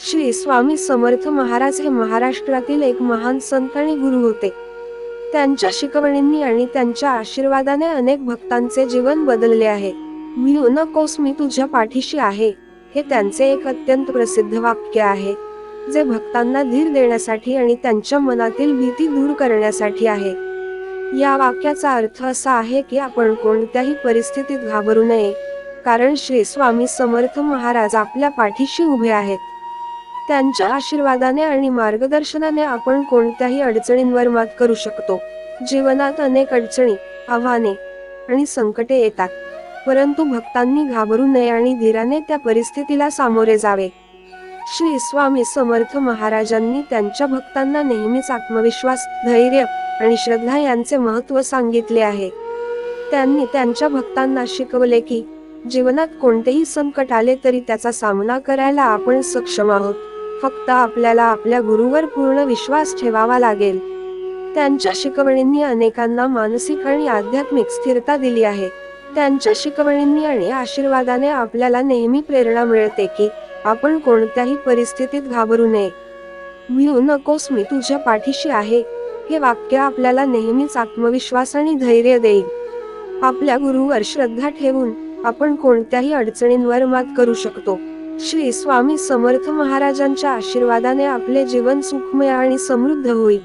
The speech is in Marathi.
श्री स्वामी समर्थ महाराज हे महाराष्ट्रातील एक महान संत आणि गुरु होते. त्यांच्या शिकवणींनी आणि त्यांच्या आशीर्वादाने अनेक भक्तांचे जीवन बदलले आहे. भिऊ नकोस, मी तुझ्या पाठीशी आहे, हे त्यांचे एक अत्यंत प्रसिद्ध वाक्य आहे, जे भक्तांना धीर देण्यासाठी आणि त्यांच्या मनातील भीती दूर करण्यासाठी आहे. या वाक्याचा अर्थ असा आहे की आपण कोणत्याही परिस्थितीत घाबरू नये, कारण श्री स्वामी समर्थ महाराज आपल्या पाठीशी उभे आहेत. त्यांच्या आशीर्वादाने आणि मार्गदर्शनाने आपण कोणत्याही अडचणींवर मात करू शकतो. जीवनात अनेक अडचणी, आव्हाने आणि संकटे येतात, परंतु भक्तांनी घाबरू नये आणि धीराने त्या परिस्थितीला सामोरे जावे. श्री स्वामी समर्थ महाराजांनी त्यांच्या भक्तांना नेहमीच आत्मविश्वास, धैर्य आणि श्रद्धा यांचे महत्त्व सांगितले आहे. त्यांनी त्यांच्या भक्तांना शिकवले की जीवनात कोणतेही संकट आले तरी त्याचा सामना करायला आपण सक्षम आहोत, फक्त आपल्याला आपल्या गुरुवर पूर्ण विश्वास ठेवावा लागेल. त्यांच्या शिकवणींनी अनेकांना मानसिक आणि आध्यात्मिक स्थिरता दिली आहे. त्यांच्या शिकवणींनी आणि आशीर्वादाने आपल्याला नेहमी प्रेरणा मिळते की आपण कोणत्याही परिस्थितीत घाबरू नये. भिऊ नकोस, मी तुझ्या पाठीशी आहे, हे वाक्य आपल्याला नेहमीच आत्मविश्वास आणि धैर्य देईल. आपल्या गुरुवर श्रद्धा ठेवून आपण कोणत्याही अडचणींवर मात करू शकतो. श्री स्वामी समर्थ महाराजांच्या आशीर्वादाने आपले जीवन सुखमय आणि समृद्ध होईल.